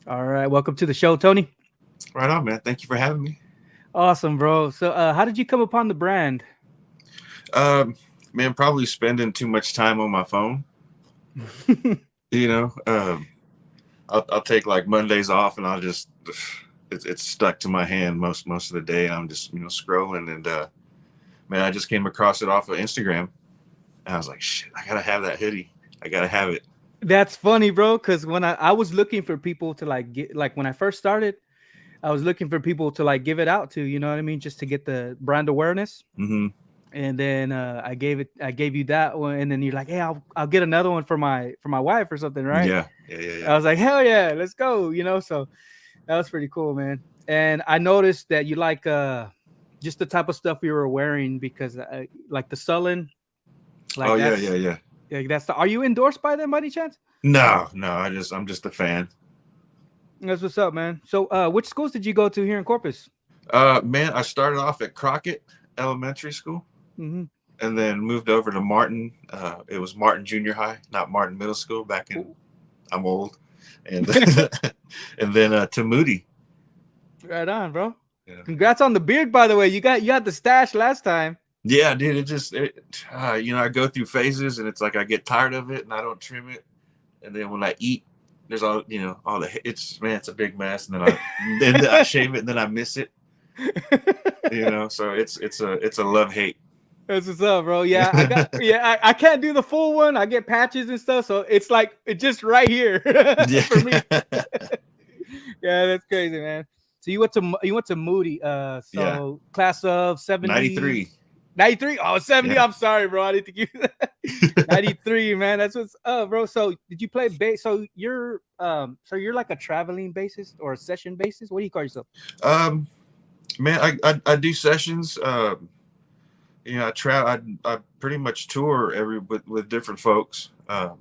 All right, welcome to the show, Tony. Right on, man. Thank you for having me. Awesome, bro. So, how did you come upon the brand? Um, Man, probably spending too much time on my phone. You know, I'll take like Mondays off, and I'll just it's stuck to my hand most of the day. I'm just scrolling, and man, I just came across it off of Instagram, and I was like, shit, I gotta have that hoodie. I gotta have it. That's funny, bro. Because when I was looking for people to like get like when I first started, I was looking for people to like give it out to. You know what I mean? Just to get the brand awareness. Mm-hmm. And then I gave you that one, and then you're like, hey, I'll get another one for my wife or something, right? Yeah, yeah, yeah, yeah. I was like, hell yeah, let's go. So that was pretty cool, man. And I noticed that you like just the type of stuff you were wearing because like the Sullen, Oh like yeah, yeah, yeah. that's the. Are you endorsed by them by any chance? No, no. I'm just a fan. That's what's up, man. So, which schools did you go to here in Corpus? Man, I started off at Crockett Elementary School. Mm-hmm. And then moved over to Martin. It was Martin Junior High, not Martin Middle School. Back in, I'm old, and and then to Moody. Right on, bro. Yeah, Congrats on the beard, by the way. You got the stash last time. yeah, dude. I go through phases, and it's like I get tired of it, and I don't trim it, and then when I eat, there's all the it's a big mess, and then I shave it, and then I miss it. So it's a love hate. That's what's up, bro. Yeah, I can't do the full one. I get patches and stuff, so it's like it's just right here Yeah. for me. Yeah, that's crazy, man. So you went to Moody, Yeah. so class of 70, 93. 93. Oh, 70. Yeah. I'm sorry, bro. I didn't think you 93, man. That's what's up, bro. So did you play bass? So you're like a traveling bassist or a session bassist? What do you call yourself? Um, Man, I do sessions. I pretty much tour with different folks. I've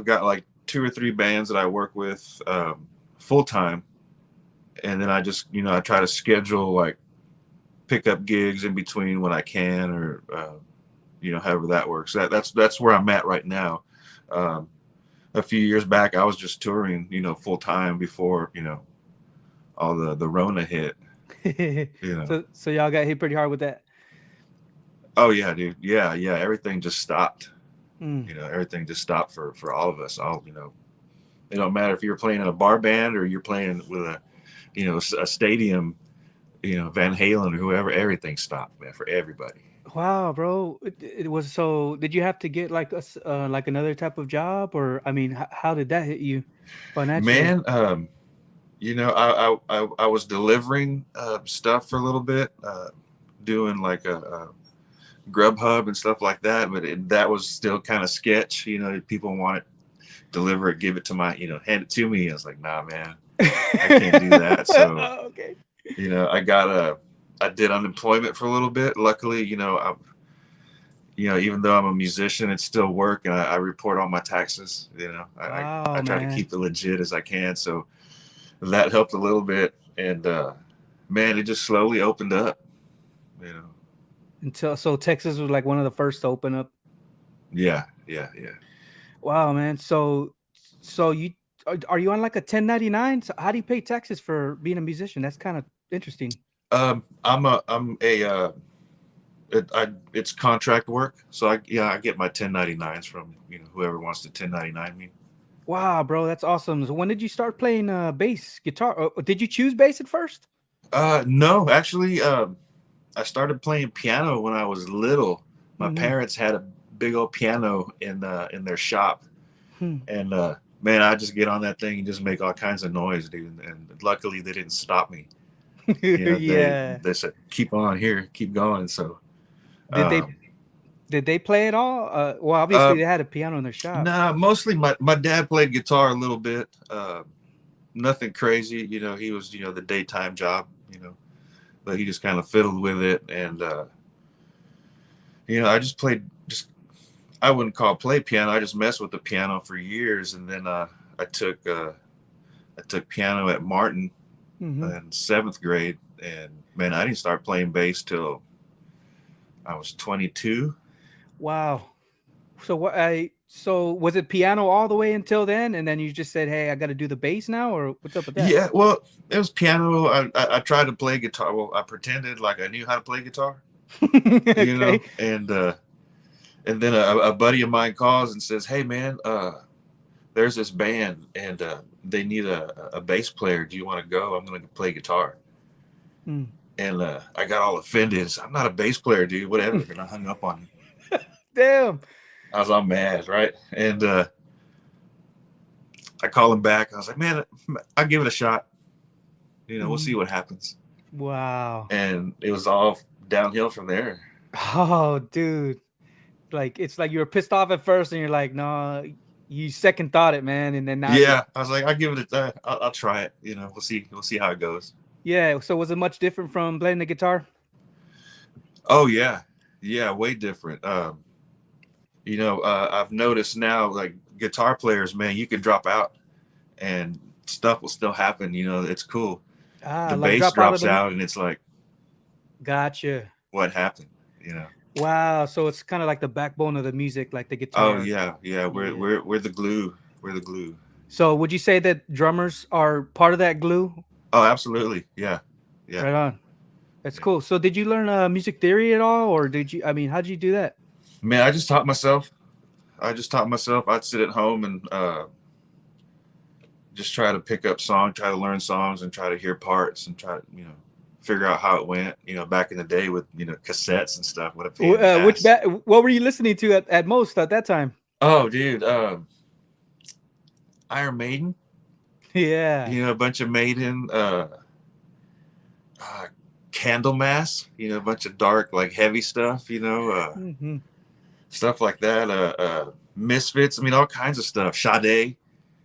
got like two or three bands that I work with full time, and then I try to schedule like pick up gigs in between when I can, or however that works. That's where I'm at right now. Um, a few years back, I was just touring, full time before all the Rona hit. So y'all got hit pretty hard with that. Oh yeah, dude. Yeah, yeah. Everything just stopped. Mm. Everything just stopped for all of us. It don't matter if you're playing in a bar band or you're playing with a stadium, Van Halen or whoever. Everything stopped, man, for everybody. Wow, bro. It was so. Did you have to get like like another type of job, or I mean, how did that hit you financially? Man, I was delivering stuff for a little bit, doing like a Grubhub and stuff like that, but that was still kind of sketch. People want it, deliver it, give it to hand it to me. I was like, nah, man, I can't do that. So, Okay. I did unemployment for a little bit. Luckily, even though I'm a musician, it's still work, and I report all my taxes. I Wow, try to man. keep it legit as I can. So that helped a little bit, and man, it just slowly opened up. You know, Until so Texas was like one of the first to open up. yeah, yeah, yeah. Wow, man. So you are you on like a 1099? So how do you pay taxes for being a musician? That's kind of interesting. It's contract work, so I get my 1099s from whoever wants to 1099 me. Wow, bro, that's awesome. So when did you start playing bass guitar? Did you choose bass at first? No, actually, I started playing piano when I was little. My Hmm. parents had a big old piano in their shop, Hmm. and man, I just get on that thing and just make all kinds of noise, dude. And luckily, they didn't stop me. They Yeah. they said keep on here, keep going. So, Did they um, did they play it all? Well, obviously uh, they had a piano in their shop. nah, mostly my dad played guitar a little bit. Nothing crazy, he was the daytime job, but he just kind of fiddled with it, and I just played just I wouldn't call it play piano. I just messed with the piano for years, and then I took uh, I took piano at Martin Hmm. in seventh grade, and man, I didn't start playing bass till I was 22. Wow. So So was it piano all the way until then, and then you just said, "Hey, I got to do the bass now," or what's up with that? Yeah, well, it was piano. I tried to play guitar. Well, I pretended like I knew how to play guitar, you Okay. know, and then a buddy of mine calls and says, "Hey, man, there's this band and they need a bass player. Do you want to go? I'm going to play guitar." Mm. And I got all offended. So, I'm not a bass player, dude. Whatever. And I hung up on him. Damn. I was all mad, right? And I call him back. I was like, "Man, I'll give it a shot. We'll see Mm. what happens." Wow. And it was all downhill from there. Oh, dude. Like it's like you were pissed off at first, and you're like, "No," you second thought it, man, and then now you're Yeah, I was like, I'll give it a, I'll try it. We'll see. We'll see how it goes. yeah. So was it much different from playing the guitar? Oh yeah, yeah, way different. I've noticed now, like guitar players, man, you can drop out and stuff will still happen. It's cool. Ah, The like bass drop out of drops the. out, and it's like, Gotcha. what happened? You know? Wow. So it's kind of like the backbone of the music, like the Oh guitar. yeah, yeah. We're Yeah. we're we're the glue. We're the glue. So would you say that drummers are part of that glue? Oh, absolutely. Yeah, yeah, Right on. That's yeah. cool. So did you learn music theory at all, or did you? I mean, how did you do that? Man, I just taught myself. I just taught myself. I'd sit at home and just try to pick up songs, try to learn songs, and try to hear parts and try to figure out how it went. Back in the day with cassettes and stuff. What a pain in the Which ass. what were you listening to at most at that time? Oh, dude, Iron Maiden. Yeah. A bunch of Maiden. Uh, Candlemass. A bunch of dark, like heavy stuff. Hmm. Stuff like that. Misfits. I mean, all kinds of stuff. Sade.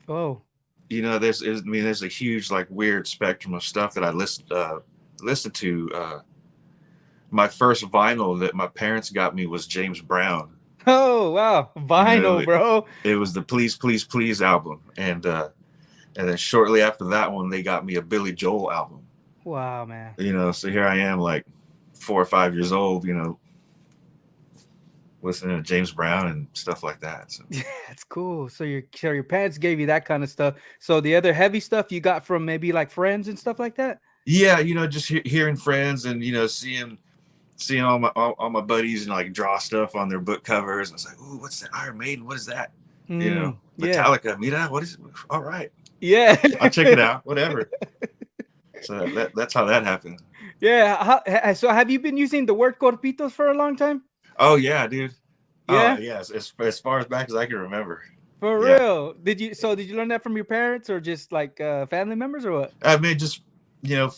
Oh. There's a huge like weird spectrum of stuff that I listened to. My first vinyl that my parents got me was James Brown. Oh wow, vinyl, It, bro. it was the Please Please Please album, and then shortly after that one, they got me a Billy Joel album. Wow, man. So here I am, like 4 or 5 years old, listening to James Brown and stuff like that. So. Yeah, that's cool. So your parents gave you that kind of stuff. So the other heavy stuff you got from maybe like friends and stuff like that. Yeah, just hearing friends and seeing all my buddies and like draw stuff on their book covers. I was like, "Ooh, what's that? Iron Maiden? What is that? Yeah. Metallica? Mira, what is it? All right, Yeah. I'll check it out. Whatever." So that's how that happened. Yeah. So have you been using the word corpitos for a long time? Oh yeah, dude. Oh Yeah. yes, as far as back as I can remember. For Yeah, real. Did you learn that from your parents or just like family members or what? I mean, just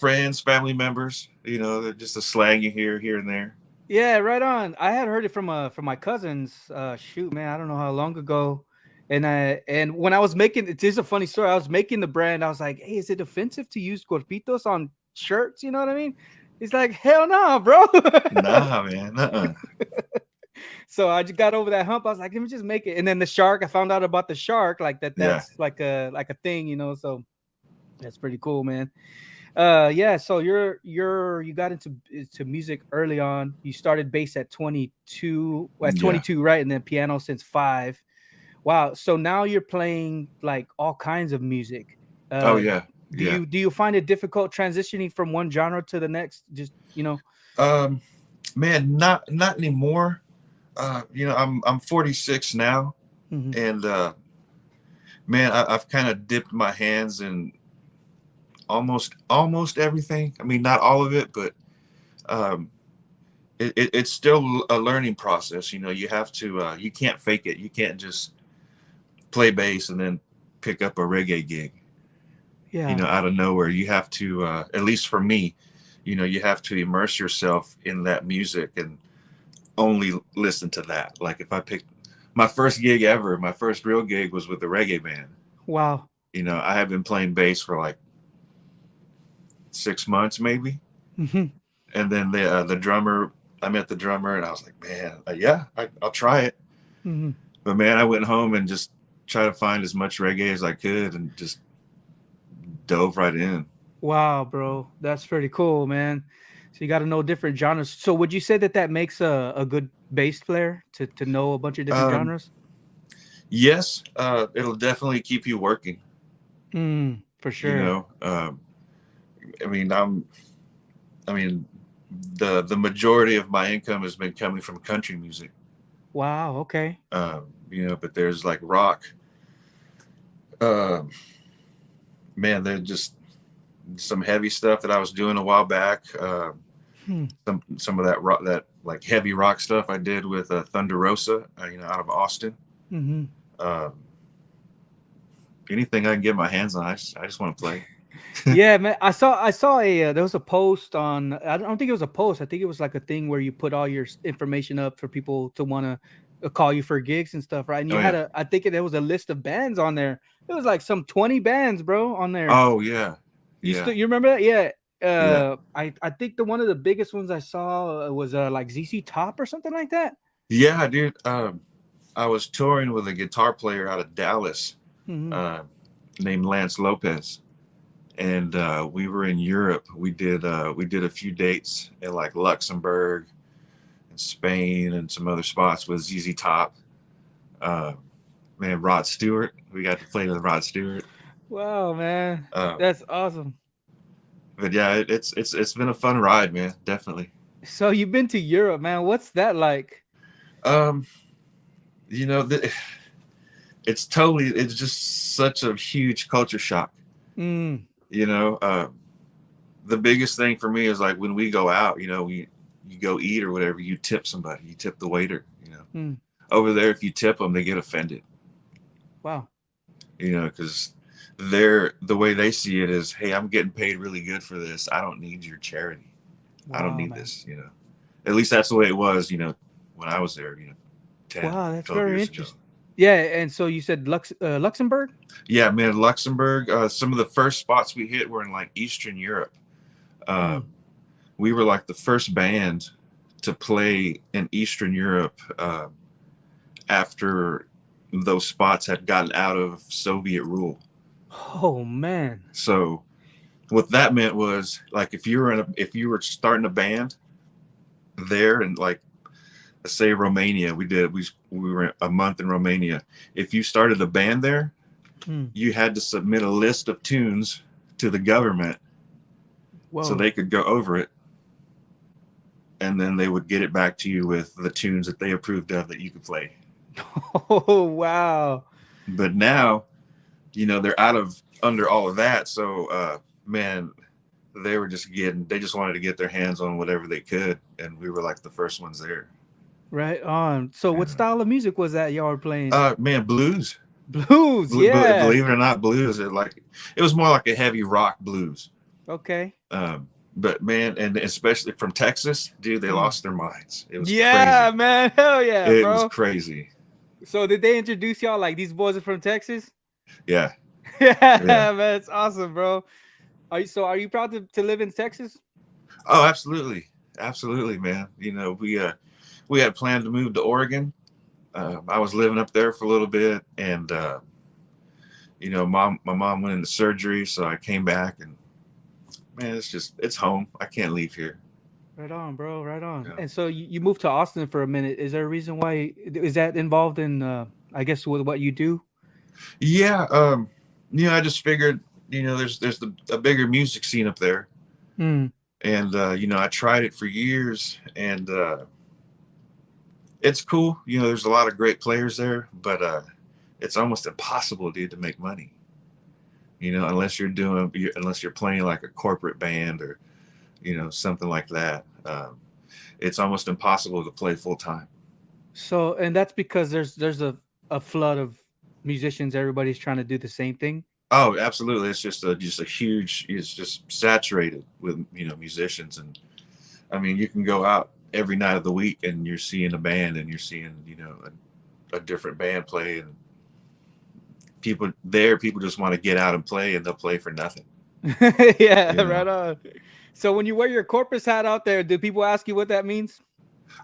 friends, family members. They're just a slang you hear here and there. Yeah, right on. I had heard it from my cousins. Shoot, man, I don't know how long ago. And when I was making it is a funny story. I was making the brand. I was like, "Hey, is it offensive to use corpitos on shirts?" You know what I mean? He's like, "Hell no, bro." Nah, man. So I just got over that hump. I was like, "Let me just make it." And then the shark. I found out about the shark. Like that. Yeah. That's like a thing, you know. So that's pretty cool, man. Yeah, so you got into music early on. You started bass at 22, Yeah. right? And then piano since 5. Wow. So now you're playing like all kinds of music. Oh uh yeah. do Yeah. you find it difficult transitioning from one genre to the next, just Um, Man, not anymore. I'm 46 now, Mhm. and man, I've kind of dipped my hands in almost everything. I mean, not all of it, but um, it's still a learning process. You have to you can't fake it. You can't just play bass and then pick up a reggae gig. Yeah. Out of nowhere. You have to, at least for me, you have to immerse yourself in that music and only listen to that. Like if I picked my first gig ever, my first real gig was with the reggae band. Wow. I have been playing bass for like 6 months maybe, Hmm. and then the drummer. I met the drummer, and I was like, man, yeah, I'll try it. Hmm. But man, I went home and just tried to find as much reggae as I could, and just dove right in. Wow, bro, that's pretty cool, man. So you got to know different genres. So would you say that makes a good bass player to know a bunch of different Um, genres? Yes, it'll definitely keep you working. For You sure. know, I mean, I mean, the majority of my income has been coming from country music. Wow. Okay. But there's like rock. Uh, Man, there's just some heavy stuff that I was doing a while back. Hmm. Some of that rock, that like heavy rock stuff I did with Thunder Rosa, out of Austin. Mm-hmm. Um, Anything I can get my hands on, I just want to play. Yeah, man. I saw a there was a post on. I don't think it was a post. I think it was like a thing where you put all your information up for people to want to call you for gigs and stuff, right? And you Oh had yeah. a. I think there was a list of bands on there. It was like some 20 bands, bro, on there. Oh yeah. Yeah. You remember that? Yeah. Yeah. I think the one of the biggest ones I saw was like ZZ Top or something like that. Yeah, dude. I was touring with a guitar player out of Dallas, Hmm. uh, named Lance Lopez, and we were in Europe. We did a few dates in like Luxembourg and Spain and some other spots with ZZ Top. Uh, Man, Rod Stewart. We got to play with Rod Stewart. Wow, man, Uh, that's awesome. but yeah, it's been a fun ride, man. Definitely. So you've been to Europe, man. What's that like? Um, you know, it's just such a huge culture shock. Mm, You know, the biggest thing for me is like when we go out, you go eat or whatever, you tip somebody, you tip the waiter. mm, Over there, if you tip them, they get offended. wow. Because the way they see it is, hey, I'm getting paid really good for this. I don't need your charity. I don't Wow, need man. this. At least that's the way it was. When I was there. 10, Wow, that's 12 very years ago. interesting. Yeah, and so you said Luxembourg? Yeah, man, Luxembourg. Some of the first spots we hit were in like Eastern Europe. Uh, Mm. we were like the first band to play in Eastern Europe after those spots had gotten out of Soviet rule. Oh man. So what that meant was like if you were starting a band there and like let's say Romania, we were a month in Romania. If you started a band there, Mm. you had to submit a list of tunes to the government so Whoa. they could go over it, and then they would get it back to you with the tunes that they approved of that you could play. Oh wow. But now, they're out of under all of that. So, man, they just wanted to get their hands on whatever they could, and we were like the first ones there. Right on. So what And, style of music was that y'all were playing? man, blues. Blues, yeah. Believe it or not, blues. It was more like a heavy rock blues. Okay. But man, and especially from Texas, dude, they Mm. lost their minds. It was Yeah, crazy. man. Hell yeah, It was bro. crazy. So did they introduce y'all like these boys are from Texas? Yeah, yeah. Yeah, man, it's awesome, bro. Are you proud to live in Texas? Oh, absolutely, absolutely, man. We had planned to move to Oregon. I was living up there for a little bit, and my mom went into surgery, so I came back, and man, it's home. I can't leave here. Right on, bro. Right on. Yeah. And so you moved to Austin for a minute. Is there a reason why? Is that involved in? I guess with what you do. Yeah. I just figured, there's a bigger music scene up there, Mm. and I tried it for years, and it's cool. There's a lot of great players there, but it's almost impossible, dude, to make money. Unless you're playing like a corporate band or something like that. It's almost impossible to play full time. So, and that's because there's a flood of musicians. Everybody's trying to do the same thing. Oh, absolutely. It's just a huge. It's just saturated with musicians, and I mean you can go out every night of the week and you're seeing a band and you're seeing a different band play, and people just want to get out and play, and they'll play for nothing. Yeah, You right know. on. So when you wear your corpus hat out there, do people ask you what that means?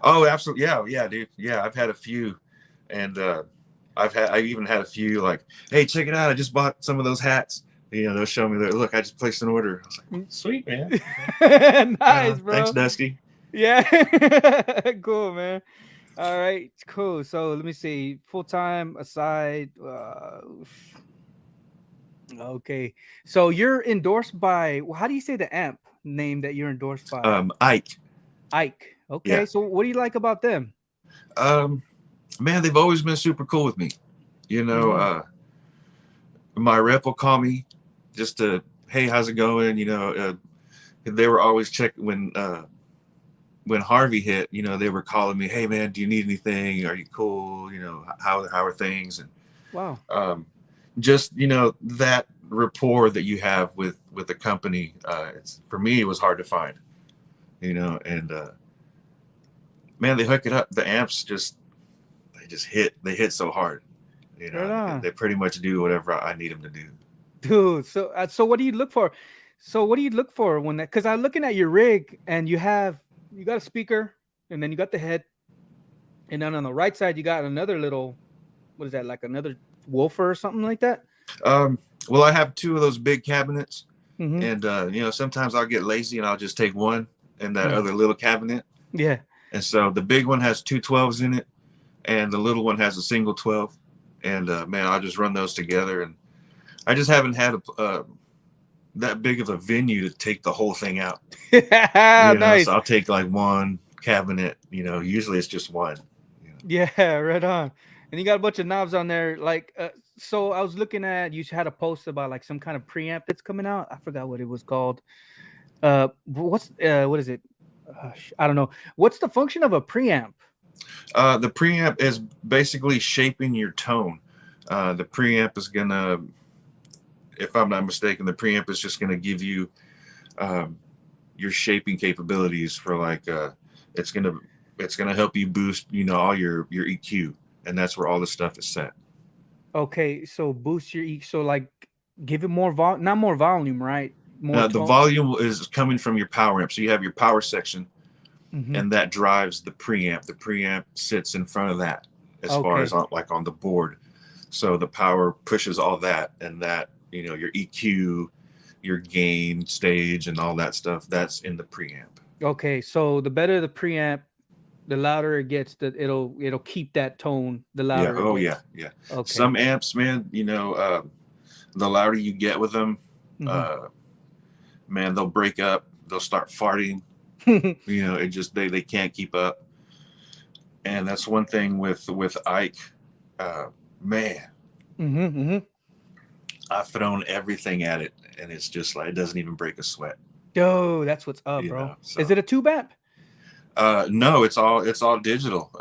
Oh, absolutely. Yeah, yeah, dude. Yeah, I've had a few, and I even had a few like, hey, check it out. I just bought some of those hats. They'll show me that. Look, I just placed an order. I was like, sweet, man. Nice, Thanks, bro. Dusty. Yeah. Cool, man. All right, cool. So let me see. Full time aside. Okay. So you're endorsed by. How do you say the amp name that you're endorsed by? Ike. Ike. Okay. Yeah. So what do you like about them? Um, man, they've always been super cool with me. You know, Hmm. my rep will call me just to, hey, how's it going? They were always checking when Harvey hit. They were calling me, hey man, do you need anything? Are you cool? How are things? And Wow. um, just that rapport that you have with the company. It's for me, it was hard to find. And man, they hook it up. The amps just hit so hard. Right on, They pretty much do whatever I need them to do. dude. So what do you look for? So what do you look for when that? Because I'm looking at your rig and you got a speaker and then you got the head and then on the right side you got another little, what is that, like another woofer or something like that? Um, well, I have two of those big cabinets, Mm-hmm. and sometimes I'll get lazy and I'll just take one in that Mm. other little cabinet. Yeah. And so the big one has two 12s in it, and the little one has a single 12. And man, I'll just run those together. And I just haven't had that big of a venue to take the whole thing out. So Nice. I'll take like one cabinet. Usually it's just one. Yeah, right on. And you got a bunch of knobs on there. Like, so I was looking at you had a post about like some kind of preamp that's coming out. I forgot what it was called. What is it? I don't know. What's the function of a preamp? The preamp is basically shaping your tone. The preamp is gonna, if I'm not mistaken, the preamp is just gonna give you um, your shaping capabilities for like it's gonna it's gonna help you boost all your EQ, and that's where all the stuff is set. Okay, so boost your E. So like, give it more not more volume, right? More The tone. volume is coming from your power amp, so you have your power section, Hmm. and that drives the preamp. The preamp sits in front of that as far as Okay. on the board, so the power pushes all that, and that your EQ, your gain stage, and all that stuff that's in the preamp. Okay. So the better the preamp, the louder it gets. That it'll keep that tone. The Yeah. louder it Oh yeah. gets. Yeah. Okay. Some amps, man, the louder you get with them, Hmm. uh, man, they'll break up. They'll start farting. It just they can't keep up. And that's one thing with Ike. Uh, Man, Hmm. Hmm. I've thrown everything at it, and it's just like it doesn't even break a sweat. Yo, that's what's up, bro. Is So it a tube amp? no, it's all digital.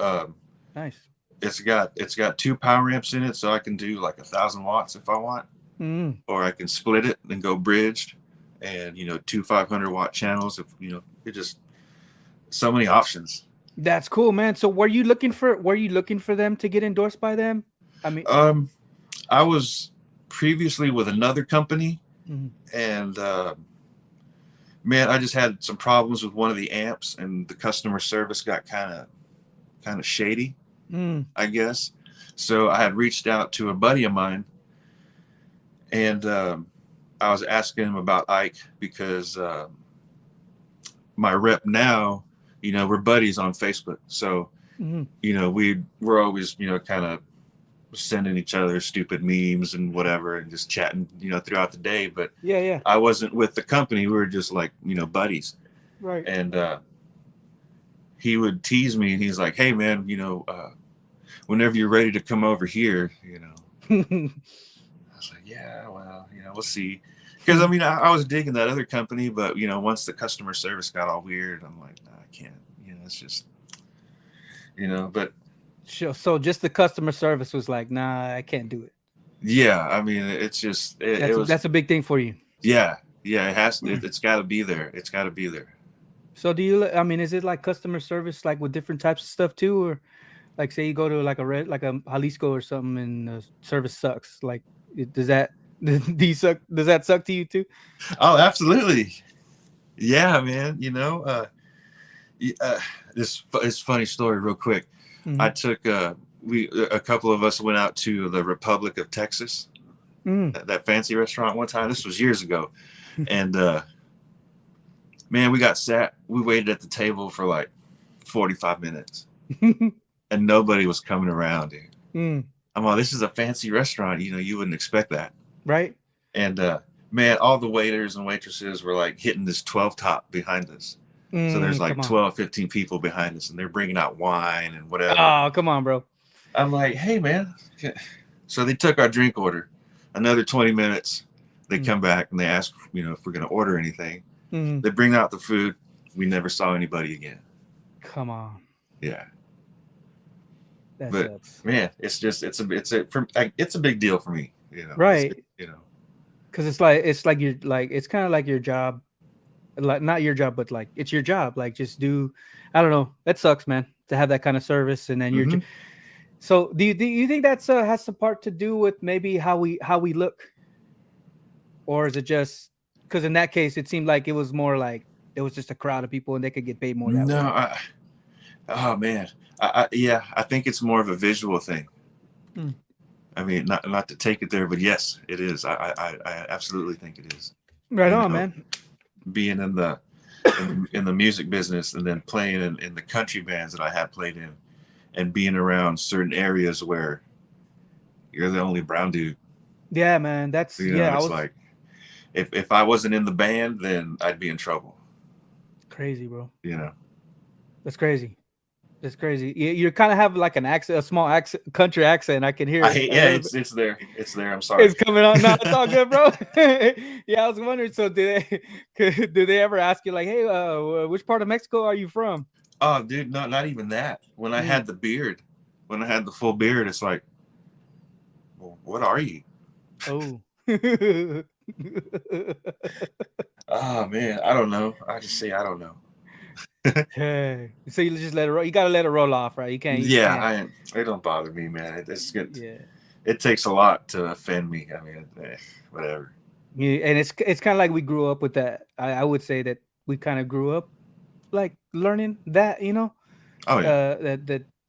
Nice. It's got two power amps in it, so I can do like 1,000 watts if I want, Mm. or I can split it and go bridged, and two 500-watt channels. If it just so many options. That's cool, man. So were you looking for them to get endorsed by them? I mean, Um, I was previously with another company, mhm. and man, I just had some problems with one of the amps, and the customer service got kind of shady, Mm. I guess. So I had reached out to a buddy of mine, and I was asking him about Ike because my rep now, we're buddies on Facebook. So Mhm. we're always kind of sending each other stupid memes and whatever, and just chatting throughout the day. But Yeah, yeah. I wasn't with the company. We were just like buddies, Right. and he would tease me, and he's like, "Hey man, whenever you're ready to come over here, I was like, "Yeah, well, we'll see." Because I mean, I was digging that other company, but once the customer service got all weird, I'm like, "Nah, I can't." It's just but Sure. So just the customer service was like, nah, I can't do it. yeah, I mean, it's just it That's was that's a big thing for you. yeah, yeah. It's got to be there. It's got to be there. So do you? I mean, is it like customer service, like with different types of stuff too, or like say you go to like a red, like a Jalisco or something, and the service sucks? Like, does that do you suck? Does that suck to you too? Oh, absolutely. Yeah, man. This funny story, real quick. I Hmm. took a couple of us went out to the Republic of Texas, Mm. that fancy restaurant one time. This was years ago, and man, we waited at the table for like 45 minutes. and nobody was coming around, dude. Mm, I'm like, this is a fancy restaurant. You know, you wouldn't expect that. right. And man, all the waiters and waitresses were like hitting this 12 top behind us. So there's like Come on. 12, 15 people behind us, and they're bringing out wine and whatever. Oh, come on, bro. I'm like, hey, man. So they took our drink order. Another 20 minutes, they come back and they ask, you know, if we're going to order anything. They bring out the food. We never saw anybody again. Come on. Yeah. That But sucks. man, it's a big deal for me, you know. Right. You know. Because it's kind of like your job, like not your job, but like it's your job. Like just do, I don't know. That sucks, man, to have that kind of service, and then Mm-hmm. so do you think that's has some part to do with maybe how we look, or is it just because in that case it seemed like it was more like it was just a crowd of people and they could get paid more that way. No, oh man, yeah, I think it's more of a visual thing. Hmm. I mean, not to take it there, but yes, it is. I absolutely think it is. Right You on, know, man. being in the music business and then playing in the country bands that I have played in, and being around certain areas where you're the only brown dude. Yeah, man. That's You know, I it's was like if I wasn't in the band, then I'd be in trouble. crazy, bro. You know. That's crazy. That's crazy. You kind of have like an accent, a small accent, country accent. I can hear I it hate. a Yeah, little bit. it's there. I'm sorry. It's coming on. No, it's all good, bro. Yeah, I was wondering. So, do they ever ask you like, "Hey, which part of Mexico are you from?" Oh, dude, not even that. When I Mm. had the beard, when I had the full beard, it's like, well, what are you? Oh. Oh man, I don't know. I just say I don't know. Hey. So you just let it roll. You gotta let it roll off, right? You can't. You Yeah, can't. it don't bother me, man. It's good. Yeah. It takes a lot to offend me. I mean, whatever. Yeah, and it's kind of like we grew up with that. I would say that we kind of grew up like learning that, Oh yeah,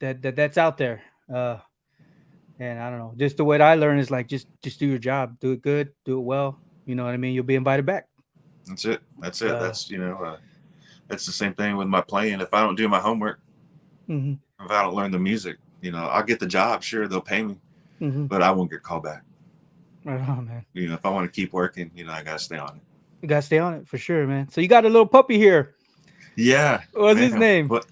that's out there. And I don't know, just the way I learn is like just do your job, do it good, do it well. You know what I mean? You'll be invited back. that's it. That's it. Uh, That's that's the same thing with my playing. If I don't do my homework, hmm if I don't learn the music, I'll get the job. Sure, they'll pay me, hmm but I won't get called back. Right on, man. If I want to keep working, I gotta stay on it. You gotta stay on it for sure, man. So you got a little puppy here. Yeah, What's his man. name? What?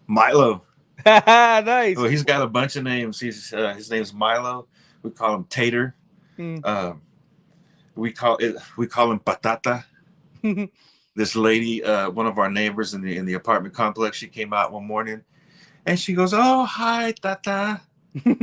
Milo. Nice. Well, he's got a bunch of names. His name's Milo. We call him Tater. Mm. We call him Patata. This lady, one of our neighbors in the apartment complex, she came out one morning and she goes, "Oh, hi, Tata." What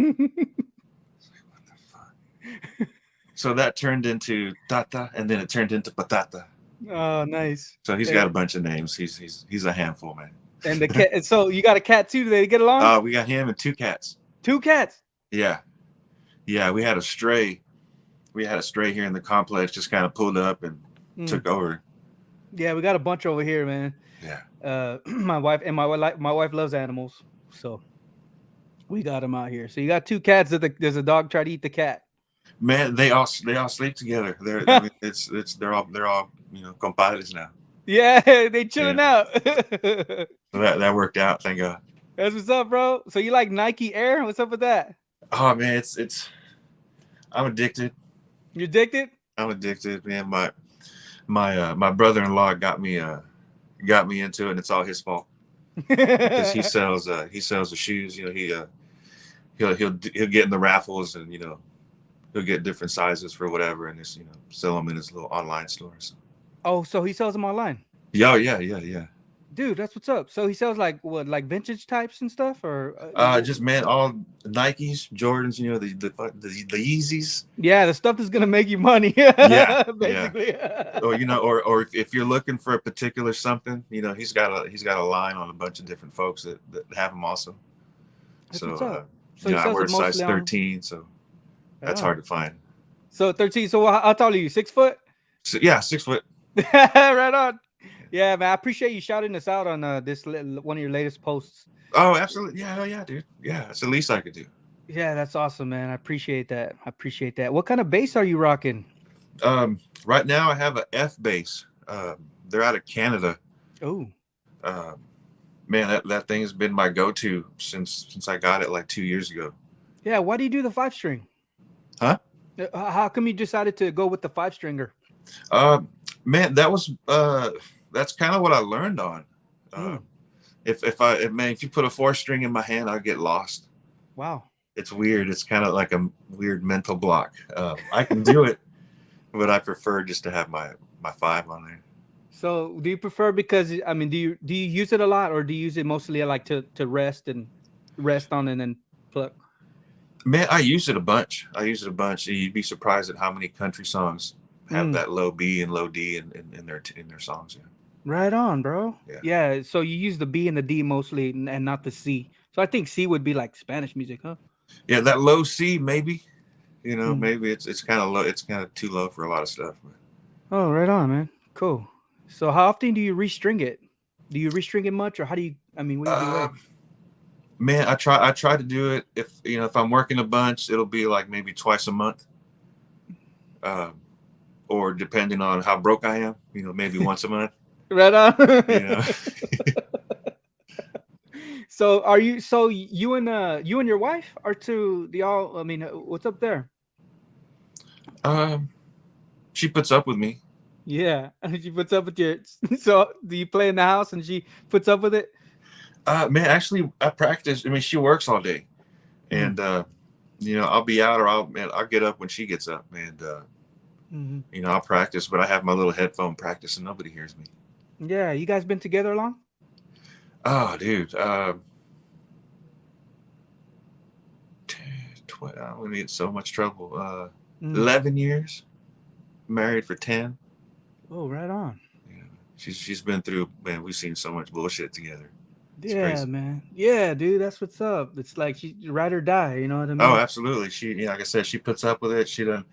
the fuck? So that turned into Tata, and then it turned into Patata. Oh, nice. So he's got a bunch of names. He's a handful, man. And the cat. So you got a cat too? Do they get along? We got him and two cats. Two cats. Yeah, yeah. We had a stray. We had a stray here in the complex. Just kind of pulled up and took over. Yeah, we got a bunch over here, man. Yeah. My wife loves animals, so we got them out here. So you got two cats. There's a dog try to eat the cat. Man, they all sleep together. I mean, they're all compadres now. Yeah, they chilling out. So that worked out, thank God. That's what's up, bro. So you like Nike Air? What's up with that? Oh man, I'm addicted. You addicted? I'm addicted, man. My brother-in-law got me into it, and it's all his fault because he sells the shoes. He'll get in the raffles, and he'll get different sizes for whatever, and just sell them in his little online store. So. Oh, so he sells them online? Yeah. Dude, that's what's up. So he sells like what, like vintage types and stuff, or just man, all Nikes, Jordans, the Yeezys. Yeah, the stuff that's gonna make you money. Yeah, basically. Yeah. Or if you're looking for a particular something, he's got a line on a bunch of different folks that have them also. That's so what's up. So I wear size 13, so that's hard to find. So 13. So how tall are you? 6 foot? So, yeah, 6 foot. Right on. Yeah, man. I appreciate you shouting us out on this one of your latest posts. Oh, absolutely. Yeah, hell yeah, dude. Yeah, it's the least I could do. Yeah, that's awesome, man. I appreciate that. What kind of bass are you rocking? Right now I have a F bass. They're out of Canada. Oh. Man, that thing has been my go-to since I got it like 2 years ago. Yeah, why do you do the five string? Huh? How come you decided to go with the five stringer? Uh, man, that's kind of what I learned on. Uh, Mm, if you put a four string in my hand, I get lost. wow. It's weird. It's kind of like a weird mental block. I can do it, but I prefer just to have my five on there. So, do you prefer because I mean, do you use it a lot, or do you use it mostly like to rest and rest on and then pluck? Man, I use it a bunch. I use it a bunch. You'd be surprised at how many country songs have Mm, that low B and low D in their songs. right on, bro. Yeah, yeah, Yeah. So you use the B and the D mostly, and not the C. So I think C would be like Spanish music, huh? yeah. That low C, maybe. Mm. Maybe it's kind of low. It's kind of too low for a lot of stuff. But, Oh, right on, man. Cool. So how often do you restring it? Do you restring it much, or how do you? I mean, what do you do with uh, it? man, I try to do it. If I'm working a bunch, it'll be like maybe twice a month, um, or depending on how broke I am, maybe once a month. Right You on. know, So are you? So you and your wife are to the all? I mean, what's up there? um, she puts up with me. Yeah, she puts up with your. So do you play in the house and she puts up with it? Man, actually, I practice. I mean, she works all day, Mm, and I'll be out, or I'll get up when she gets up, and hmm. I'll practice. But I have my little headphone practice, and nobody hears me. Yeah, you guys been together long? Oh, dude, I'm gonna get so much trouble. Mm. 11 years, married for 10. Oh, right on. Yeah, she's been through. Man, we've seen so much bullshit together. It's Yeah, crazy. man. Yeah, dude, that's what's up. It's like she ride or die. You know what I Oh, mean? absolutely. Like I said, she puts up with it. She doesn't.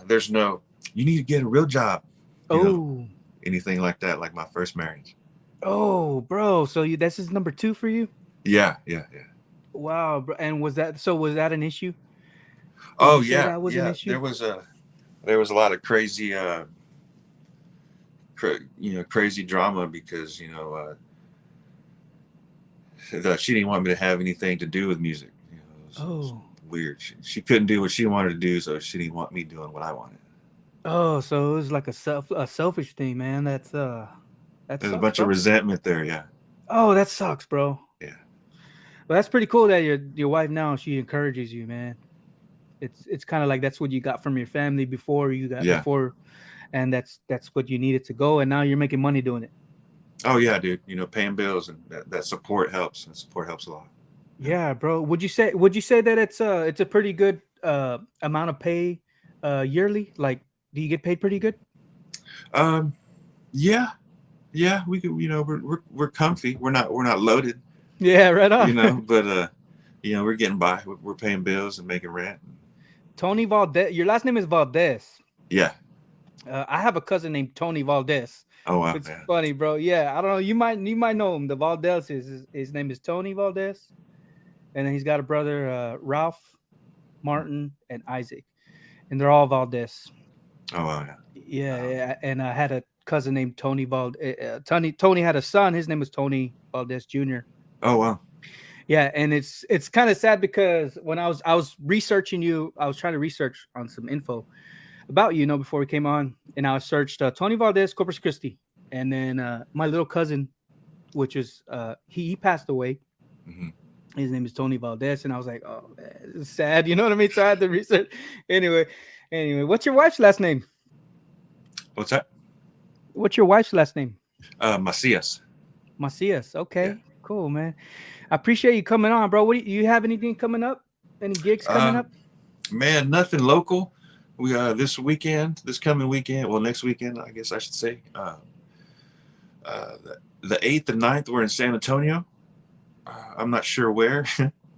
There's no. You need to get a real job. You know, Oh, anything like that. Like my first marriage. oh, bro. So you this is number two for you? Yeah, yeah, yeah. Wow, bro. And was that an issue? Would Oh you say yeah, that was an yeah. issue? There was a lot of crazy crazy drama because she didn't want me to have anything to do with music. It was Oh, weird. She couldn't do what she wanted to do, so she didn't want me doing what I wanted. oh, so it was like a selfish thing, man. That There's a sucks, bunch of bro. resentment there. Yeah, Oh, that sucks, bro. yeah, But that's pretty cool that your wife now she encourages you, man. It's kind of like that's what you got from your family yeah. before, and that's what you needed to go, and now you're making money doing it. Oh yeah, dude. Paying bills and that support helps. And support helps a lot. Yeah. Yeah, bro. Would you say that it's a pretty good amount of pay yearly? Like, do you get paid pretty good? Um. Yeah. Yeah. We could. We're comfy. We're not loaded. Yeah, right on. But we're getting by. We're paying bills and making rent. Tony Valdez. Your last name is Valdez. Yeah. I have a cousin named Tony Valdez. Oh wow, It's man. funny, bro. Yeah, I don't know. You might know him. The Valdez his name is Tony Valdez, and then he's got a brother Ralph, Martin, and Isaac, and they're all Valdez. Oh wow, yeah. Yeah, Um, yeah. And I had a cousin named Tony Tony had a son. His name was Tony Valdez Jr. oh wow. Yeah, and it's kind of sad because when I was researching you, I was trying to research on some info about before we came on, and I searched Tony Valdez Corpus Christi, and then my little cousin, which is he passed away. Hmm. His name is Tony Valdez, and I was like, oh man, it's sad. You know what I mean? So I had to research. Anyway, what's your wife's last name? What's that? What's your wife's last name? Macias. Macias. Yeah. Okay, cool, man. I appreciate you coming on, bro. You have anything coming up? Any gigs coming Um, up? Man, nothing local. We this coming weekend. Well, next weekend, I guess I should say. The 8th and 9th, we're in San Antonio. I'm not sure where.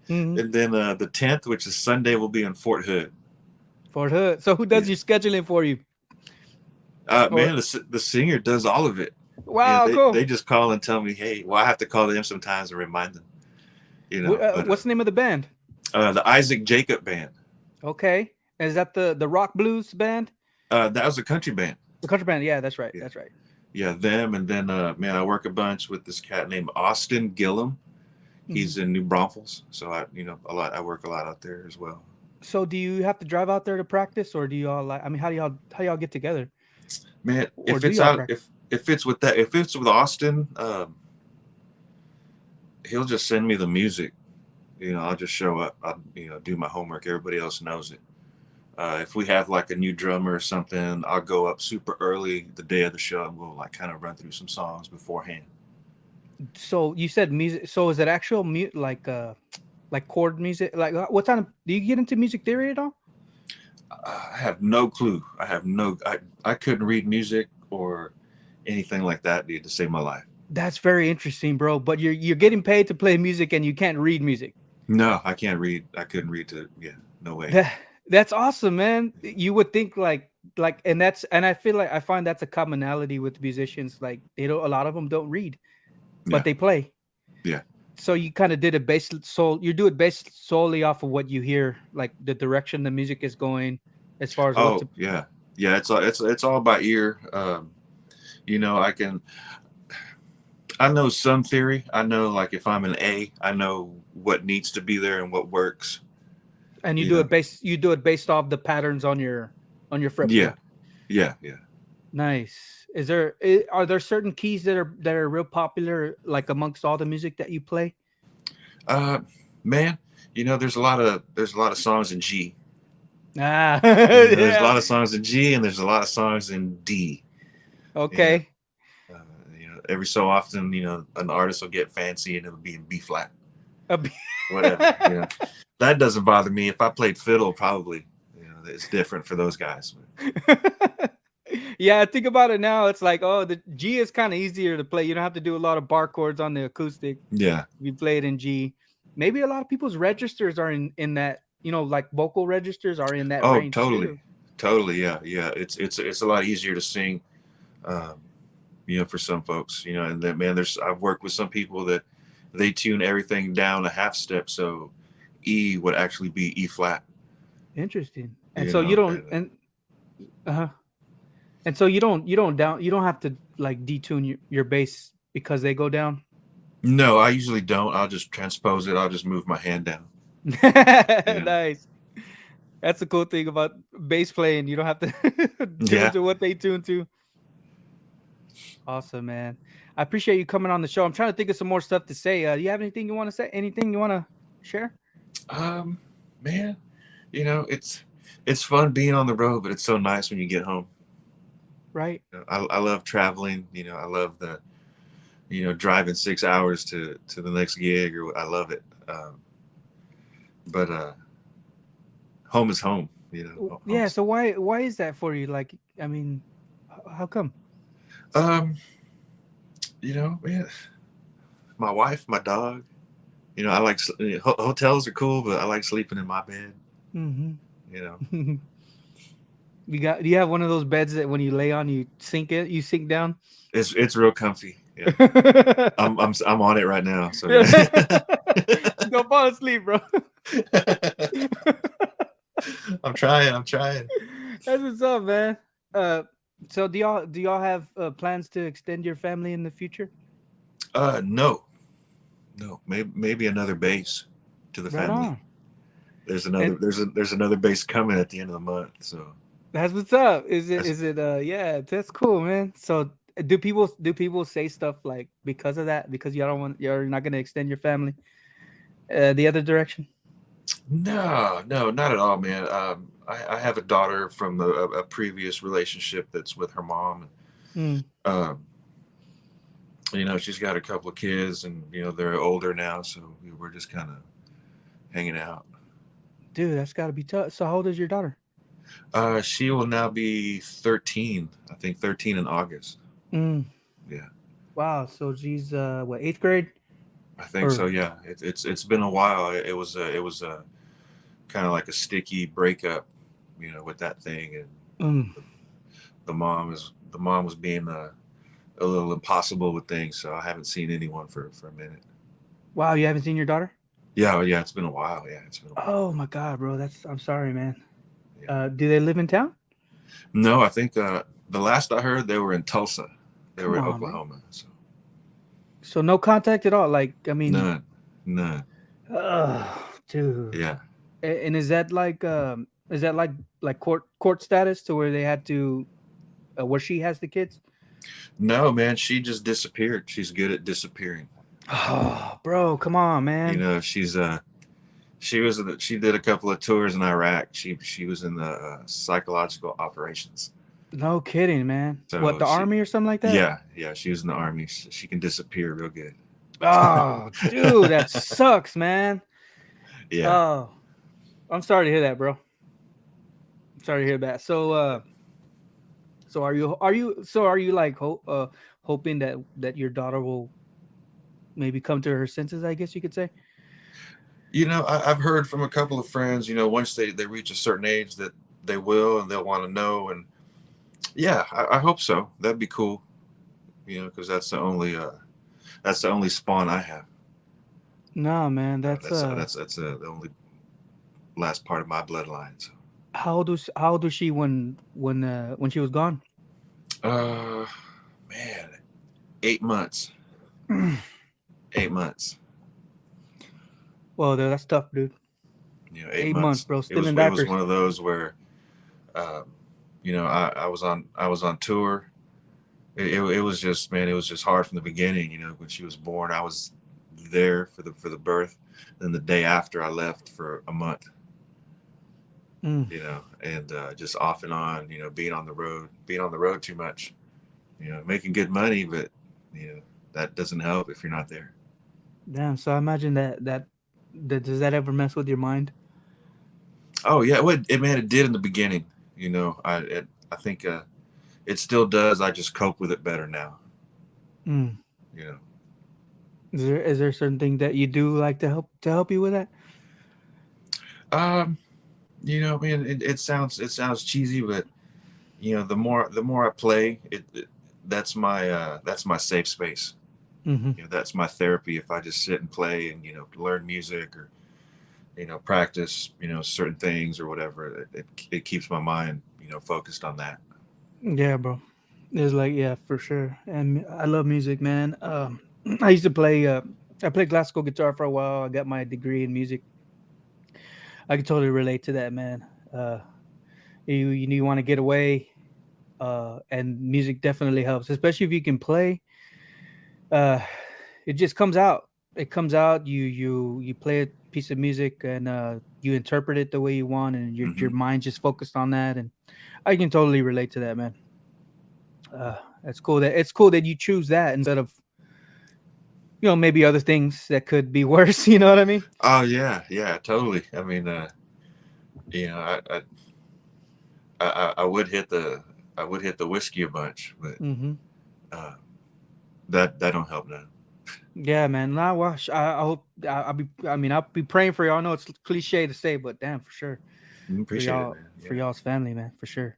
Hmm. And then the 10th, which is Sunday, will be in Fort Hood. Fort Hood. So who Yeah. does your scheduling for you? Or Man, the singer does all of it. wow, They cool. just call and tell me, hey, well, I have to call them sometimes and remind them, But What's the name of the band? the Isaac Jacob Band, Okay, is that the rock blues band? that was a country band. The country band. Yeah, that's right. Yeah. That's right. yeah, them, and then man, I work a bunch with this cat named Austin Gillum. Mhm. He's in New Braunfels, so I a lot. I work a lot out there as well. So do you have to drive out there to practice, or do y'all like? I mean, how y'all get together, Man, or if do it's y'all out, practice? if it's with that, if it's with Austin, he'll just send me the music. I'll just show up. I'll do my homework. Everybody else knows it. If we have like a new drummer or something, I'll go up super early the day of the show and we'll like kind of run through some songs beforehand. So you said music. So is it actual like chord music? Like what kind of do you get into music theory at all? I have no clue. I couldn't read music or anything like that, dude, to save my life. That's very interesting, bro. But you're getting paid to play music and you can't read music. No, I can't read. I couldn't read to, yeah, no way. That that's awesome, man. You would think and I feel like I find that's a commonality with musicians. Like they don't a lot of them don't read, but Yeah, they play. yeah. So you kind of did it based so you do it based solely off of what you hear, like the direction the music is going, as far as what Oh, to. yeah, yeah. It's all by ear. I can. I know some theory. I know like if I'm an A, I know what needs to be there and what works. And You know. you do it based off the patterns on your Yeah, fretboard. yeah, yeah. Nice. Are there certain keys that are real popular like amongst all the music that you play? Uh, man, there's a lot of songs in G. Ah, There's a yeah. lot of songs in G, and there's a lot of songs in D. You know, Okay. every so often, an artist will get fancy and it'll be in B flat, A b- whatever. That doesn't bother me. If I played fiddle, probably, it's different for those guys. Yeah, I think about it now. It's like, oh, the G is kind of easier to play. You don't have to do a lot of bar chords on the acoustic. Yeah. If you play it in G, maybe a lot of people's registers are in that. Like vocal registers are in that Oh, range totally, too. totally. Yeah, yeah. It's a lot easier to sing, um, for some folks. And then man, I've worked with some people that they tune everything down a half step, so E would actually be E flat. Interesting. And You so you know, don't and uh, and so you don't have to like detune your bass because they go down. no, I usually don't. I'll just transpose it. I'll just move my hand down. Yeah, Nice. That's the cool thing about bass playing. You don't have to tune yeah. to what they tune to. Awesome, man. I appreciate you coming on the show. I'm trying to think of some more stuff to say. Do you have anything you want to say? Anything you want to share? Um, man, it's fun being on the road, but it's so nice when you get home. Right. I love traveling. I love the driving 6 hours to the next gig, or I love it. But home is home. Yeah. Home's. So why is that for you? Like, I mean, how come? Um, man, my wife, my dog. I like hotels are cool, but I like sleeping in my bed. Hmm. You know, Do you have one of those beds that when you lay on you sink down? it's real comfy. Yeah, I'm on it right now. So Don't fall asleep, bro. I'm trying. I'm trying. That's what's up, man. Uh, so do y'all have plans to extend your family in the future? No, no. Maybe another base to the Right family. on. There's And another. There's another base coming at the end of the month. So that's what's up. that's Is it yeah, that's cool, man. So do people say stuff like because of that, because you're not gonna extend your family the other direction? no, no, not at all, man. I have a daughter from a previous relationship that's with her mom. Mm, Um, she's got a couple of kids, and they're older now, so we're just kind of hanging out. dude, that's gotta be tough. So how old is your daughter? She will now be 13. I think 13 in August. Mm, Yeah, wow. So she's what, eighth grade? I think so. Or Yeah, it's been a while. It was a kind of like a sticky breakup, with that thing, and mm, the mom was being a little impossible with things. So I haven't seen anyone for a minute. wow, you haven't seen your daughter? Yeah, oh, yeah, it's been a while. Yeah, it's been a while. Oh my god, bro. I'm sorry, man. Yeah. Do they live in town? No, I think the last I heard, they were in Tulsa. They were Come in on, man. Oklahoma. So So no contact at all. Like, I mean, none, none. dude. Yeah. And is that like court status to where they had to where she has the kids? No, man. She just disappeared. She's good at disappearing. Oh, bro, come on, You man. know, she did a couple of tours in Iraq. She was in the psychological operations. No kidding, man. What, So the army or something like that? yeah, she was in the army. She can disappear real good. Oh, dude, that sucks, man. Yeah. Oh, I'm sorry to hear that, bro. I'm sorry to hear that. So are you like hoping that your daughter will maybe come to her senses, I guess you could say? You know, I've heard from a couple of friends. You know, once they reach a certain age that they will and they'll want to know. And yeah, I hope so. That'd be cool. You know, because that's the only spawn I have. No, man, That's the only last part of my bloodline. So. how old was she when she was gone? Uh, man, 8 months. 8 months. Well, that's tough, dude. You know, eight 8 months, months. bro. It Still was in it was one diapers. of those where, um, you know, I was on tour. It was just, man, it was just hard from the beginning. You know, when she was born, I was there for the birth. Then the day after, I left for a month. Mm, You know, and just off and on. You know, being on the road too much. You know, making good money, but you know that doesn't help if you're not there. damn. So I imagine that does that ever mess with your mind? Oh yeah, man, it did in the beginning. You know, I think it still does. I just cope with it better now. Mm. You know, Is there certain thing that you do like to help you with that? um, you know, man, it sounds cheesy, but you know, the more I play, that's my safe space. Mm-hmm. You know, that's my therapy. If I just sit and play and you know learn music or you know practice you know certain things or whatever, it keeps my mind you know focused on that. Yeah, bro. It's like, yeah, for sure. And I love music, man. I used to play. I played classical guitar for a while. I got my degree in music. I can totally relate to that, man. You want to get away, and music definitely helps, especially if you can play. Uh, it just comes out. It comes out. You play a piece of music and you interpret it the way you want, and your Hmm. mind just focused on that. And I can totally relate to that, man. It's cool that you choose that instead of maybe other things that could be worse. You know what I mean? Oh yeah, yeah, totally. I mean, you know, I would hit the whiskey a bunch, but Hmm. uh, that don't help now. Yeah, man. Nah, well, I hope I mean, I'll be praying for y'all. I know it's cliche to say, but damn, for sure, Appreciate it, man. for Yeah. y'all's family, man, for sure.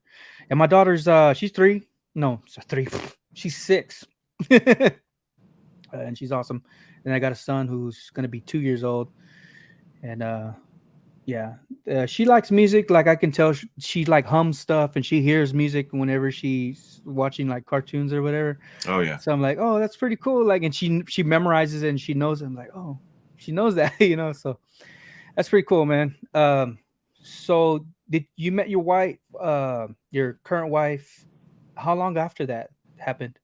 And my daughter's she's 3. No, three. She's 6, and she's awesome. And I got a son who's gonna be 2 years old, and yeah, she likes music. Like I can tell, she like hums stuff, and she hears music whenever she's watching like cartoons or whatever. Oh yeah. So I'm like, oh, that's pretty cool. Like, and she memorizes it and she knows it. I'm like, oh, she knows that, you know. So that's pretty cool, man. So did you met your current wife? How long after that happened?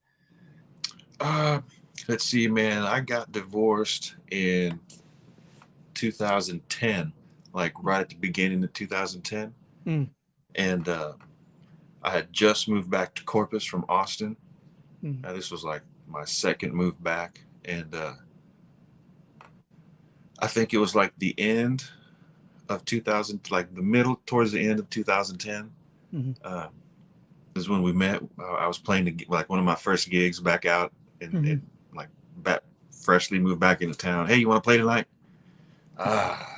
Uh, let's see, man. I got divorced in 2010, like right at the beginning of 2010, Mm, and I had just moved back to Corpus from Austin. mm, This was like my second move back, and I think it was like the end of 2000, like the middle towards the end of 2010. mm, Uh, is when we met. I was playing like one of my first gigs back out, mm. and like back freshly moved back into town. Hey, you want to play tonight?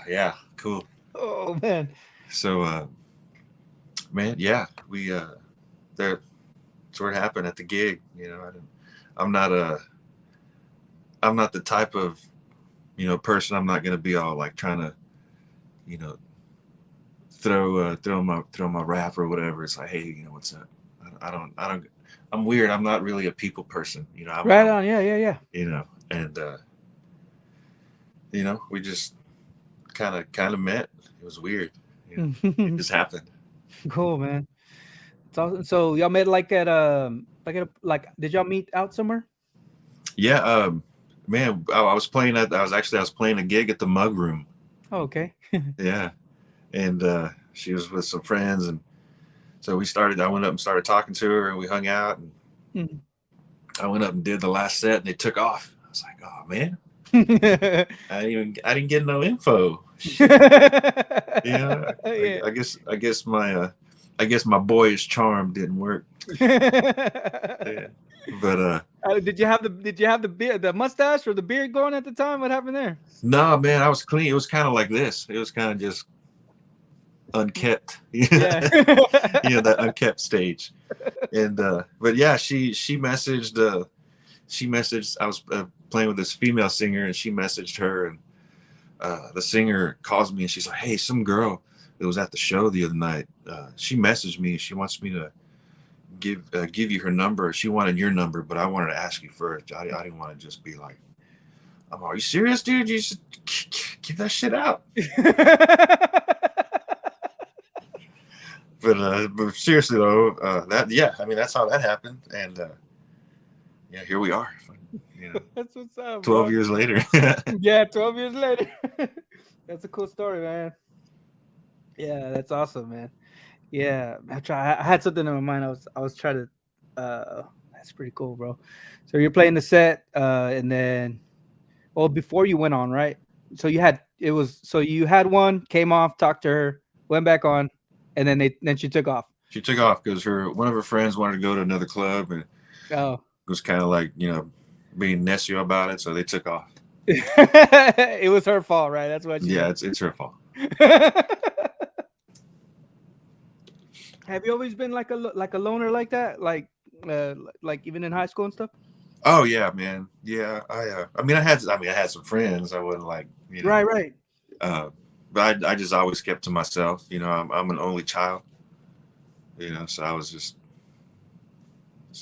Yeah, cool. Oh man. So, man, yeah, we there. That's where it happened at the gig. You know, I'm not a, I'm not the type of, you know, person. I'm not gonna be all like trying to, you know, throw my rap or whatever. It's like, hey, you know, what's up? I don't. I'm weird. I'm not really a people person. You know, Right I'm on. Yeah, yeah, yeah. you know, and you know, we just kind of met. It was weird. You know, it just happened. Cool, man. It's awesome. So y'all met like did y'all meet out somewhere? Yeah, man, I was playing at. I was playing a gig at the Mug Room. Oh, okay. Yeah, and she was with some friends, and so we started. I went up and started talking to her, and we hung out. And Mhm. I went up and did the last set, and they took off. I was like, oh man, I didn't get no info. Shit. Yeah, Yeah. I guess my boyish charm didn't work. Yeah. But Did you have the beard, the mustache or the beard going at the time? What happened there? no, man, I was clean. It was kind of like this. It was kind of just unkept. Yeah. That unkept stage. And but yeah, she messaged. I was playing with this female singer, and she messaged her, and the singer calls me, and she's like, "Hey, some girl that was at the show the other night. She messaged me. She wants me to give you her number. She wanted your number, but I wanted to ask you first. I didn't want to just be like, are you serious, dude? You should give that shit out." But seriously though, that yeah, I mean that's how that happened, and yeah, here we are. That's what's up, 12 bro. years later. Yeah, 12 years later. That's a cool story, man. Yeah, that's awesome, man. Yeah, I had something in my mind. I was trying to. That's pretty cool, bro. So you're playing the set, and then, well, before you went on, right? So you had one, came off, talked to her, went back on, and then she took off. She took off because one of her friends wanted to go to another club, and it Oh, was kind of like being Nesio about it, so they took off. it was her fault, right? That's why she Yeah, left. it's her fault. Have you always been like a loner like that, like even in high school and stuff? Oh yeah, man. Yeah, I had some friends. I wasn't like Right, right. uh, but I just always kept to myself. I'm an only child. So I was just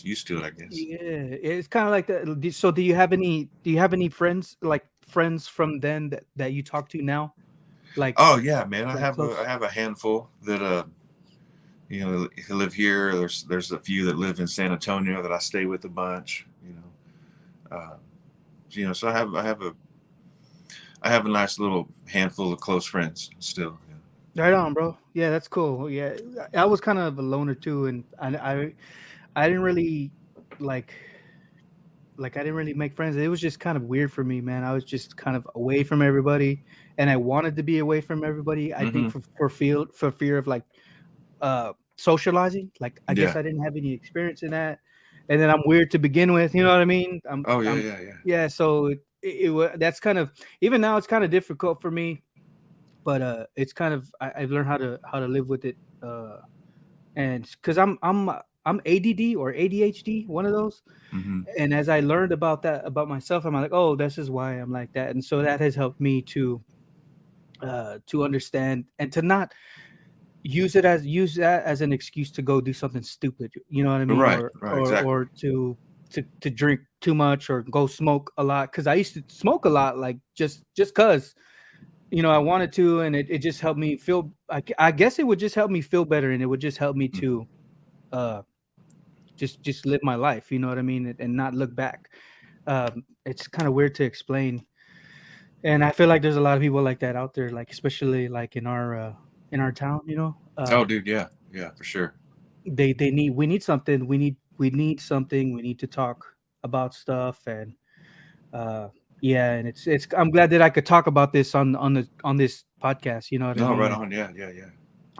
used to it, I guess. Yeah, it's kind of like that. So do you have any friends, like friends from then that you talk to now, like Oh yeah, man. I like have a close? I have a handful that who live here. There's a few that live in San Antonio that I stay with a bunch. So I have a nice little handful of close friends still. Right on, bro. Yeah, that's cool. Yeah, I was kind of a loner too, and I didn't really like I didn't really make friends. It was just kind of weird for me, man. I was just kind of away from everybody, and I wanted to be away from everybody. I think Hmm. for fear of like socializing. Like I guess Yeah. I didn't have any experience in that, and then I'm weird to begin with. You know what I mean? Oh yeah, I'm yeah, yeah. yeah. So that's kind of, even now it's kind of difficult for me, but it's kind of, I've learned how to live with it. And because I'm ADD or ADHD, one of those. Hmm. And as I learned about that about myself, I'm like, oh, this is why I'm like that. And so that has helped me to understand and to not use that as an excuse to go do something stupid. You know what I mean? Right, Or right, or exactly. or to drink too much or go smoke a lot, because I used to smoke a lot, like just cause I wanted to, and it just helped me feel. I guess it would just help me feel better, and it would just help me Mm. to uh just live my life. You know what I mean? And not look back. It's kind of weird to explain, and I feel like there's a lot of people like that out there, like especially like in our town. Oh, dude, yeah, yeah, for sure. We need something. We need something. We need to talk about stuff, and uh yeah, and it's I'm glad that I could talk about this on this podcast. You know what I No, right mean? on. Yeah, yeah, yeah.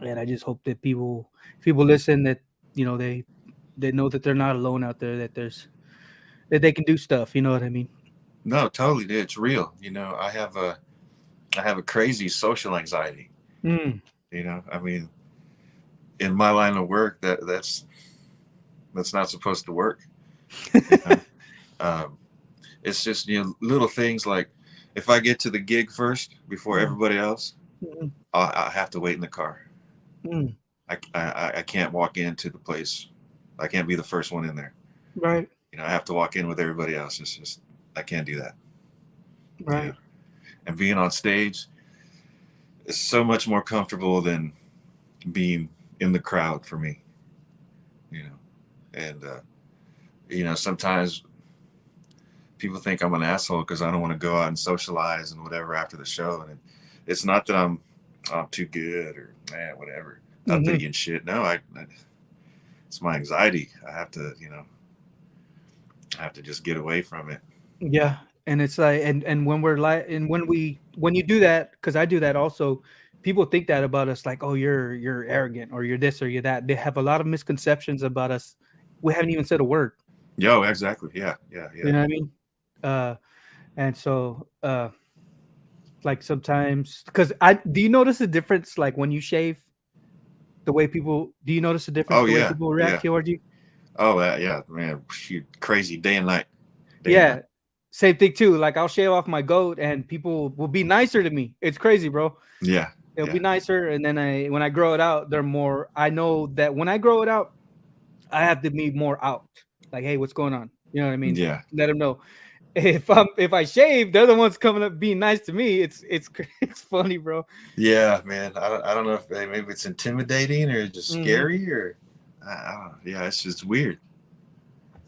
And I just hope that people listen, that they know that they're not alone out there, that they can do stuff. You know what I mean? No, totally, dude. It's real. I have a crazy social anxiety. Mm. I mean, in my line of work, that's not supposed to work. You know? Um, it's just little things like if I get to the gig first before Mm. everybody else, Mm. I have to wait in the car. Mm. I can't walk into the place I can't be the first one in there. Right. You know, I have to walk in with everybody else. It's just I can't do that. You know, Right. and being on stage is so much more comfortable than being in the crowd for me. You know, and you know, sometimes people think I'm an asshole because I don't want to go out and socialize and whatever after the show. And it's not that I'm too good or man, whatever, Mm-hmm. uppity and shit. No, it's my anxiety. I have to, you know, I have to just get away from it. Yeah, and it's like, and when we're like, and when you do that, because I do that also, people think that about us, like, oh, you're arrogant or you're this or you're that. They have a lot of misconceptions about us. We haven't even said a word. Yo, exactly. Yeah, yeah, You yeah. know what I mean? Uh, and so, like sometimes, because I do you notice the difference, like when you shave, the way people, do you notice the difference Oh the way yeah, people react yeah. toward you? Oh yeah, man. Shoot, crazy day and night, day and night. Yeah, same thing too. Like I'll shave off my goat, and people will be nicer to me. It's crazy, bro. Yeah, It'll yeah, be nicer, and then when I grow it out, they're more. I know that when I grow it out, I have to be more out. Like, hey, what's going on? You know what I mean? yeah, Let them know. If I shave, they're the ones coming up being nice to me. It's it's funny, bro. yeah, man. I don't know if maybe it's intimidating or just Hmm. scary or I don't know. Yeah, it's just weird.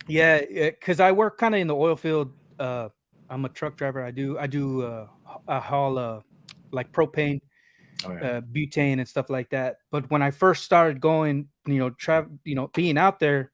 Yeah, because I work kind of in the oil field. I'm a truck driver. I do I haul like propane, Oh yeah. butane and stuff like that. But when I first started going, being out there,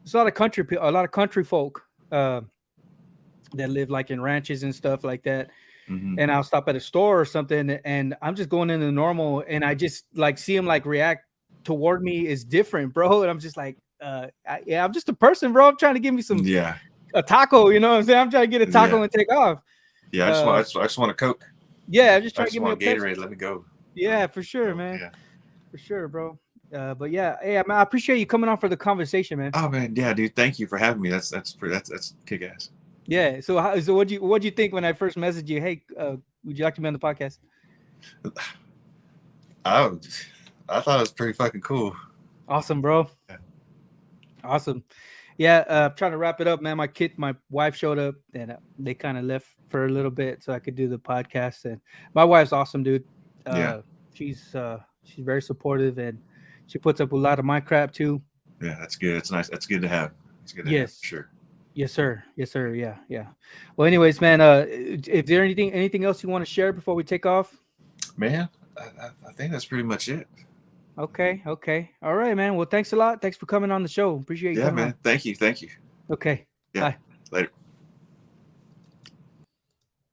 there's a lot of a lot of country folk that live like in ranches and stuff like that. Hmm. And I'll stop at a store or something, and I'm just going into normal, and I just like see them like react toward me is different, bro. And I'm just like, yeah, I'm just a person, bro. I'm trying to give me Yeah, a taco. You know what I'm saying? I'm trying to get a taco yeah, and take off. yeah. Uh, I just want a Coke. yeah, I'm just I trying to just give me a want Pepsi. Gatorade. Let me go. Yeah, for sure, So man. yeah. For sure, bro. But yeah, hey, man, I appreciate you coming on for the conversation, man. Oh man, yeah, dude. Thank you for having me. That's kick ass. Yeah. So what'd you think when I first messaged you? Hey, would you like to be on the podcast? I I thought it was pretty fucking cool. Awesome, bro. Yeah. Awesome. Yeah, I'm trying to wrap it up, man. My wife showed up, and they kind of left for a little bit so I could do the podcast. And my wife's awesome, dude. Yeah. Uh, she's very supportive, and she puts up with a lot of my crap too. Yeah, that's good. It's nice. That's good to have. It's good to have for Yes. sure. Yes, sir. Yes, sir. Yeah, yeah. Well, anyways, man, if there anything else you want to share before we take off? Man, I think that's pretty much it. Okay, okay. All right, man. Well, thanks a lot. Thanks for coming on the show. Appreciate you Yeah, coming man. on. Thank you. Thank you. Okay. Yeah. Bye. Later.